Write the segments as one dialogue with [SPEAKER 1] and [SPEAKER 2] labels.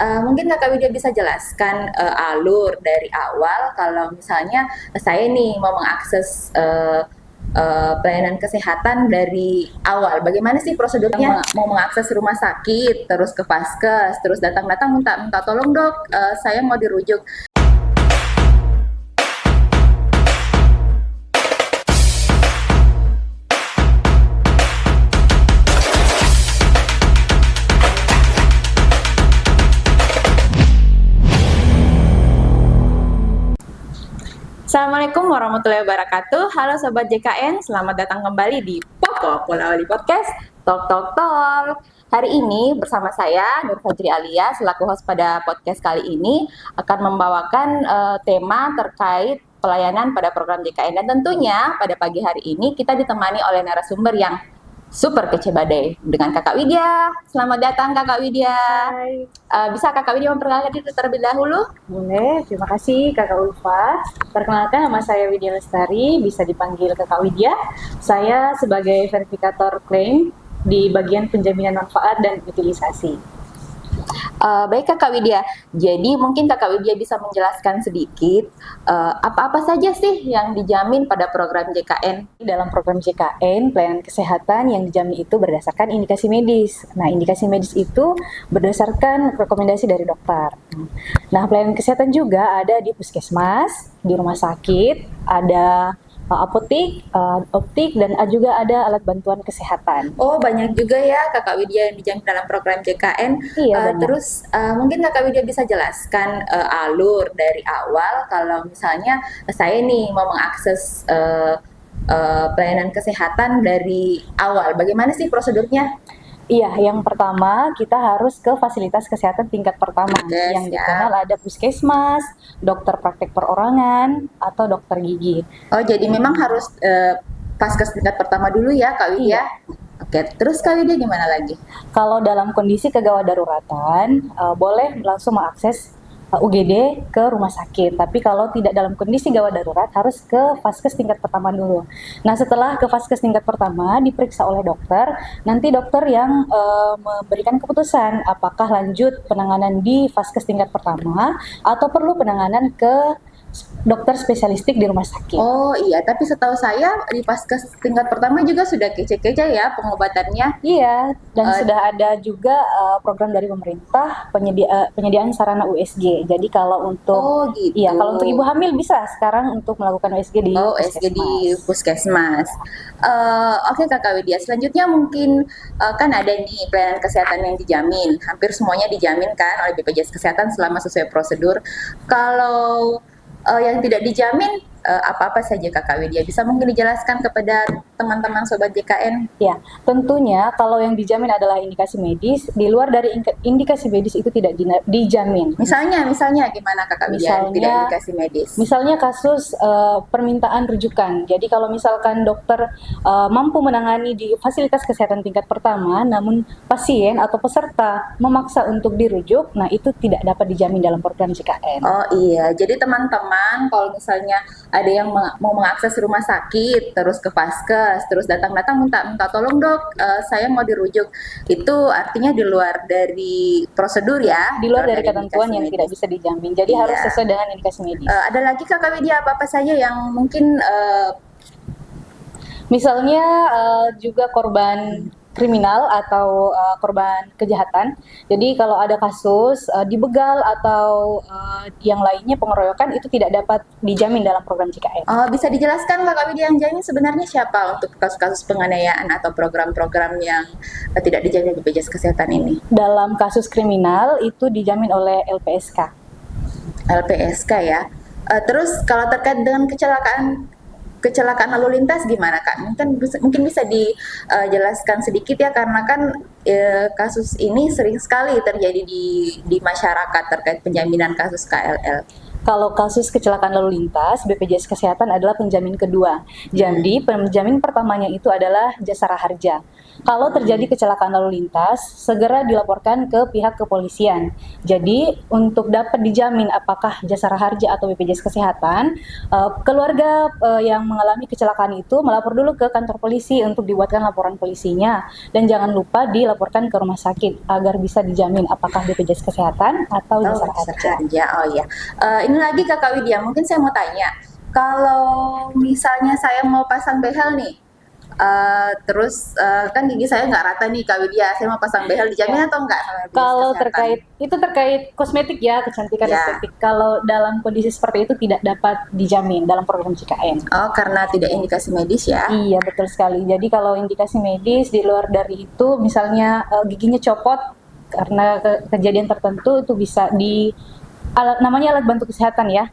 [SPEAKER 1] Mungkin Kakak Widya bisa jelaskan alur dari awal kalau misalnya saya nih mau mengakses pelayanan kesehatan dari awal. Bagaimana sih prosedurnya? Mau mengakses rumah sakit, terus ke vaskes, terus datang-datang minta tolong dok, saya mau dirujuk. Assalamualaikum warahmatullahi wabarakatuh. Halo Sobat JKN, selamat datang kembali di Popo Pola Wali Podcast Talk Talk Talk. Hari ini bersama saya Nur Fajri Alia selaku host pada podcast kali ini akan membawakan tema terkait pelayanan pada program JKN, dan tentunya pada pagi hari ini kita ditemani oleh narasumber yang super kece badai dengan Kakak Widya. Selamat datang Kakak Widya.
[SPEAKER 2] Hai.
[SPEAKER 1] Bisa Kakak Widya memperkenalkan diri terlebih dahulu?
[SPEAKER 2] Boleh, terima kasih Kakak Ulfa. Perkenalkan, nama saya Widya Lestari, bisa dipanggil Kakak Widya. Saya sebagai verifikator klaim di bagian penjaminan manfaat dan utilisasi.
[SPEAKER 1] Baik Kakak Widya, jadi mungkin Kakak Widya bisa menjelaskan sedikit apa-apa saja sih yang dijamin pada program JKN?
[SPEAKER 2] Dalam program JKN, pelayanan kesehatan yang dijamin itu berdasarkan indikasi medis. Nah, indikasi medis itu berdasarkan rekomendasi dari dokter. Nah, pelayanan kesehatan juga ada di puskesmas, di rumah sakit, ada apotik, optik, dan juga ada alat bantuan kesehatan.
[SPEAKER 1] Oh, banyak juga ya Kakak Widya yang dijamin dalam program JKN.
[SPEAKER 2] Iya, banyak.
[SPEAKER 1] Terus mungkin Kakak Widya bisa jelaskan alur dari awal kalau misalnya saya nih mau mengakses pelayanan kesehatan dari awal. Bagaimana sih prosedurnya?
[SPEAKER 2] Iya, yang pertama kita harus ke fasilitas kesehatan tingkat pertama yang dikenal ada puskesmas, dokter praktek perorangan, atau dokter gigi.
[SPEAKER 1] Oh, jadi memang harus vaskes tingkat pertama dulu ya Kak Widya?
[SPEAKER 2] Iya.
[SPEAKER 1] Oke, terus Kak Widya gimana lagi?
[SPEAKER 2] Kalau dalam kondisi kegawat daruratan, boleh langsung mengakses UGD ke rumah sakit. Tapi kalau tidak dalam kondisi gawat darurat, harus ke vaskes tingkat pertama dulu. Nah, setelah ke vaskes tingkat pertama, diperiksa oleh dokter, nanti dokter yang memberikan keputusan apakah lanjut penanganan di vaskes tingkat pertama atau perlu penanganan ke dokter spesialistik di rumah sakit.
[SPEAKER 1] Oh iya, tapi setahu saya di vaskes tingkat pertama juga sudah kece-kece ya pengobatannya.
[SPEAKER 2] Iya, dan sudah ada juga program dari pemerintah penyediaan sarana USG. Jadi kalau untuk
[SPEAKER 1] gitu.
[SPEAKER 2] Iya, kalau untuk ibu hamil bisa sekarang untuk melakukan USG di
[SPEAKER 1] USG di puskesmas. Oke Kakak Widya, selanjutnya mungkin kan ada nih pelayanan kesehatan yang dijamin. Hampir semuanya dijamin kan oleh BPJS Kesehatan selama sesuai prosedur. Kalau yang tidak dijamin apa-apa saja Kakak Widya, bisa mungkin dijelaskan kepada teman-teman Sobat JKN?
[SPEAKER 2] Ya, tentunya kalau yang dijamin adalah indikasi medis, di luar dari indikasi medis itu tidak dijamin.
[SPEAKER 1] Misalnya gimana Kakak Widya tidak indikasi medis?
[SPEAKER 2] Misalnya kasus permintaan rujukan. Jadi kalau misalkan dokter mampu menangani di fasilitas kesehatan tingkat pertama, namun pasien atau peserta memaksa untuk dirujuk, nah itu tidak dapat dijamin dalam program JKN.
[SPEAKER 1] Oh iya, jadi teman-teman kalau misalnya ada yang mau mengakses rumah sakit, terus ke vaskes, terus datang-datang minta tolong dok, saya mau dirujuk. Itu artinya di luar dari prosedur ya?
[SPEAKER 2] Di luar dari ketentuan yang tidak bisa dijamin. Jadi harus sesuai dengan indikasi medis.
[SPEAKER 1] Ada lagi Kakak Widya apa saja yang mungkin
[SPEAKER 2] misalnya juga korban kriminal atau korban kejahatan. Jadi kalau ada kasus dibegal atau yang lainnya pengeroyokan itu tidak dapat dijamin dalam program JKN.
[SPEAKER 1] Bisa dijelaskan Kakak Widya yang jamin sebenarnya siapa untuk kasus-kasus penganiayaan atau program-program yang tidak dijamin BPJS Kesehatan ini?
[SPEAKER 2] Dalam kasus kriminal itu dijamin oleh LPSK.
[SPEAKER 1] LPSK ya. Terus kalau terkait dengan kecelakaan lalu lintas gimana Kak? Mungkin bisa dijelaskan sedikit ya, karena kan kasus ini sering sekali terjadi di masyarakat terkait penjaminan kasus KLL.
[SPEAKER 2] Kalau kasus kecelakaan lalu lintas, BPJS Kesehatan adalah penjamin kedua. Jadi penjamin pertamanya itu adalah Jasara Harja. Kalau terjadi kecelakaan lalu lintas, segera dilaporkan ke pihak kepolisian. Jadi, untuk dapat dijamin apakah Jasara Harja atau BPJS Kesehatan, keluarga yang mengalami kecelakaan itu melapor dulu ke kantor polisi untuk dibuatkan laporan polisinya. Dan jangan lupa dilaporkan ke rumah sakit agar bisa dijamin apakah BPJS Kesehatan atau Jasara Harja.
[SPEAKER 1] Oh iya. Ini lagi Kakak Widya, mungkin saya mau tanya, kalau misalnya saya mau pasang behel nih, kan gigi saya nggak rata nih Kak Widya, saya mau pasang behel, dijamin atau enggak sama BPJS
[SPEAKER 2] Kalau
[SPEAKER 1] Kesehatan?
[SPEAKER 2] terkait kosmetik ya, kecantikan
[SPEAKER 1] Ya.
[SPEAKER 2] estetik. Kalau dalam kondisi seperti itu tidak dapat dijamin dalam program JKN.
[SPEAKER 1] Oh, karena tidak indikasi medis ya?
[SPEAKER 2] Iya, betul sekali. Jadi kalau indikasi medis di luar dari itu, misalnya giginya copot karena kejadian tertentu, itu bisa namanya alat bantu kesehatan ya,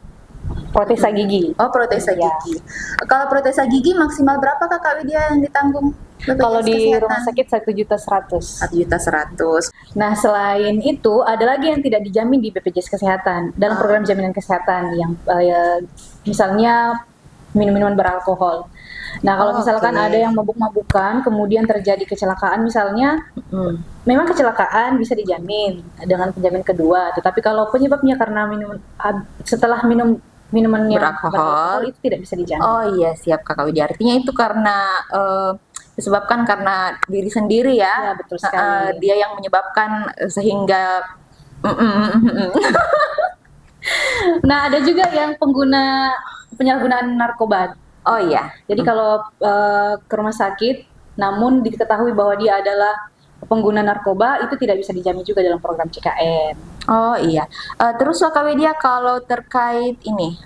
[SPEAKER 2] protesa gigi.
[SPEAKER 1] Oh, protesa
[SPEAKER 2] Iya.
[SPEAKER 1] gigi. Kalau protesa gigi maksimal berapa Kak Widya yang ditanggung BPJS
[SPEAKER 2] Kalau di
[SPEAKER 1] Kesehatan?
[SPEAKER 2] rumah sakit 1.100.000.
[SPEAKER 1] 1.100.000.
[SPEAKER 2] Nah, selain itu ada lagi yang tidak dijamin di BPJS Kesehatan dalam program jaminan kesehatan yang misalnya minum-minuman beralkohol. Nah, kalau misalkan
[SPEAKER 1] Oke.
[SPEAKER 2] ada yang mabuk-mabukan, kemudian terjadi kecelakaan misalnya, memang kecelakaan bisa dijamin dengan penjamin kedua. Tetapi kalau penyebabnya karena setelah minuman yang
[SPEAKER 1] Beralkohol.
[SPEAKER 2] itu tidak bisa dijamin.
[SPEAKER 1] Oh iya, siap Kakak Widya. Artinya itu karena disebabkan karena diri sendiri ya.
[SPEAKER 2] Ya, betul sekali.
[SPEAKER 1] Dia yang menyebabkan sehingga
[SPEAKER 2] Nah, ada juga yang penyalahgunaan narkoba.
[SPEAKER 1] oh iya.
[SPEAKER 2] Jadi kalau ke rumah sakit, namun diketahui bahwa dia adalah pengguna narkoba, itu tidak bisa dijamin juga dalam program JKN.
[SPEAKER 1] Oh iya. Terus Kakak Widya kalau terkait ini,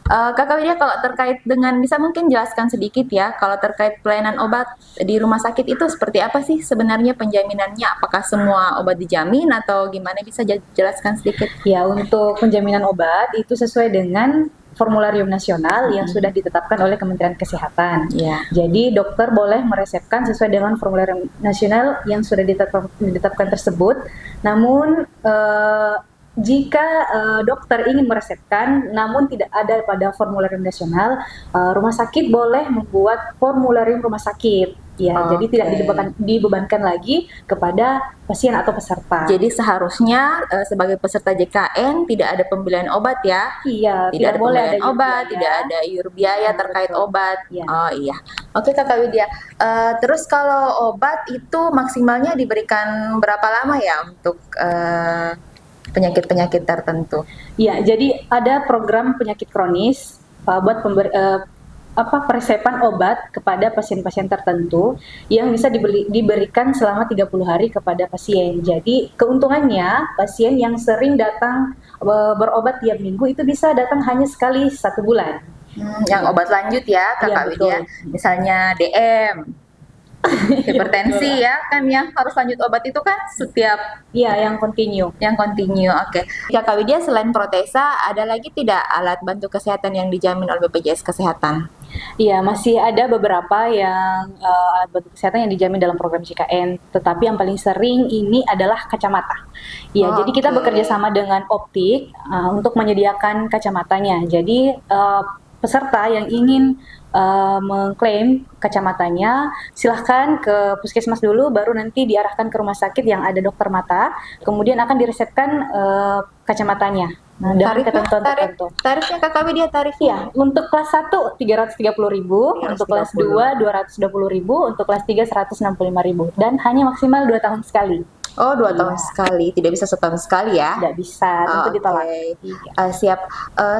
[SPEAKER 1] Kakak Widya kalau terkait dengan bisa mungkin jelaskan sedikit ya, kalau terkait pelayanan obat di rumah sakit itu seperti apa sih sebenarnya penjaminannya? Apakah semua obat dijamin atau gimana? Bisa jelaskan sedikit?
[SPEAKER 2] Ya, untuk penjaminan obat itu sesuai dengan formularium nasional yang sudah ditetapkan oleh Kementerian Kesehatan.
[SPEAKER 1] Iya.
[SPEAKER 2] Jadi dokter boleh meresepkan sesuai dengan formularium nasional yang sudah ditetapkan tersebut. Namun jika dokter ingin meresepkan namun tidak ada pada formularium nasional, rumah sakit boleh membuat formularium rumah sakit. Ya, jadi tidak dibebankan lagi kepada pasien atau peserta.
[SPEAKER 1] Jadi seharusnya sebagai peserta JKN tidak ada pembelian obat ya?
[SPEAKER 2] Iya,
[SPEAKER 1] Tidak ada
[SPEAKER 2] boleh
[SPEAKER 1] pembelian
[SPEAKER 2] ada
[SPEAKER 1] obat,
[SPEAKER 2] biaya.
[SPEAKER 1] tidak ada iur biaya terkait
[SPEAKER 2] betul.
[SPEAKER 1] obat.
[SPEAKER 2] Iya.
[SPEAKER 1] Oh iya. Oke Kakak Widya. Terus kalau obat itu maksimalnya diberikan berapa lama ya untuk penyakit-penyakit tertentu?
[SPEAKER 2] Iya, jadi ada program penyakit kronis buat peresepan obat kepada pasien-pasien tertentu yang bisa diberikan selama 30 hari kepada pasien. Jadi keuntungannya pasien yang sering datang berobat tiap minggu itu bisa datang hanya sekali 1 bulan.
[SPEAKER 1] Yang obat lanjut ya Kakak
[SPEAKER 2] Iya, betul.
[SPEAKER 1] Widya. Misalnya DM, hipertensi ya kan yang harus lanjut obat itu kan setiap
[SPEAKER 2] Iya, yang continue.
[SPEAKER 1] yang continue. Oke. Kakak Widya, selain protesa ada lagi tidak alat bantu kesehatan yang dijamin oleh BPJS Kesehatan?
[SPEAKER 2] Iya, masih ada beberapa yang alat bantu kesehatan yang dijamin dalam program JKN, tetapi yang paling sering ini adalah kacamata. Ya, jadi kita bekerja sama dengan optik untuk menyediakan kacamatanya. Jadi peserta yang ingin mengklaim kacamatanya, silahkan ke puskesmas dulu, baru nanti diarahkan ke rumah sakit yang ada dokter mata, kemudian akan diresepkan kacamatanya. Nah, dengan ketentuan tertentu.
[SPEAKER 1] Tarifnya Kakak Widya, tarifnya?
[SPEAKER 2] Iya, untuk kelas 1 330.000, untuk kelas 2 220.000, untuk kelas 3 165.000, dan hanya maksimal 2 tahun sekali.
[SPEAKER 1] Oh, 2 tahun sekali, tidak bisa setahun sekali ya?
[SPEAKER 2] Tidak bisa, tentu ditolak.
[SPEAKER 1] Iya. Siap.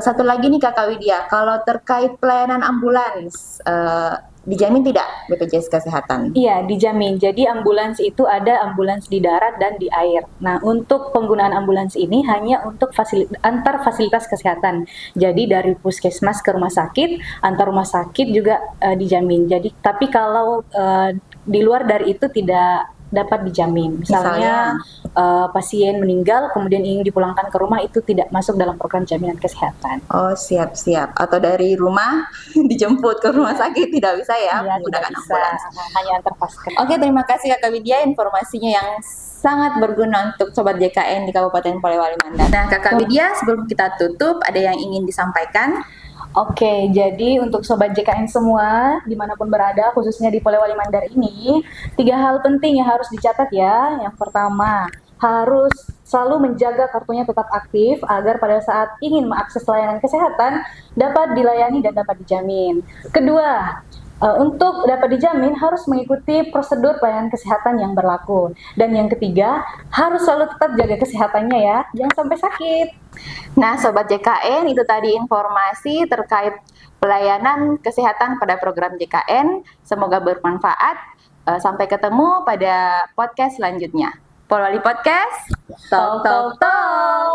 [SPEAKER 1] Satu lagi nih Kakak Widya, kalau terkait pelayanan ambulans, dijamin tidak BPJS Kesehatan?
[SPEAKER 2] Iya, dijamin. Jadi ambulans itu ada ambulans di darat dan di air. Nah, untuk penggunaan ambulans ini hanya untuk antar fasilitas kesehatan. Jadi dari puskesmas ke rumah sakit, antar rumah sakit juga dijamin. Jadi tapi kalau di luar dari itu tidak dapat dijamin. Misalnya pasien meninggal kemudian ingin dipulangkan ke rumah, itu tidak masuk dalam program jaminan kesehatan.
[SPEAKER 1] Oh, siap-siap. Atau dari rumah dijemput ke rumah sakit tidak bisa ya,
[SPEAKER 2] Iya,
[SPEAKER 1] menggunakan
[SPEAKER 2] tidak bisa.
[SPEAKER 1] ambulans.
[SPEAKER 2] Hanya antar vaskes.
[SPEAKER 1] Oke, terima kasih Kakak Widya, informasinya yang sangat berguna untuk Sobat JKN di Kabupaten Polewali Mandar. Nah, Kakak Widya, sebelum kita tutup, ada yang ingin disampaikan?
[SPEAKER 2] Oke, jadi untuk Sobat JKN semua, dimanapun berada, khususnya di Polewali Mandar ini, 3 hal penting yang harus dicatat ya. Yang pertama, harus selalu menjaga kartunya tetap aktif agar pada saat ingin mengakses layanan kesehatan dapat dilayani dan dapat dijamin. Kedua, untuk dapat dijamin harus mengikuti prosedur pelayanan kesehatan yang berlaku. Dan yang ketiga, harus selalu tetap jaga kesehatannya ya, jangan sampai sakit.
[SPEAKER 1] Nah, Sobat JKN, itu tadi informasi terkait pelayanan kesehatan pada program JKN. Semoga bermanfaat. Sampai ketemu pada podcast selanjutnya. Polwali Podcast, talk talk talk.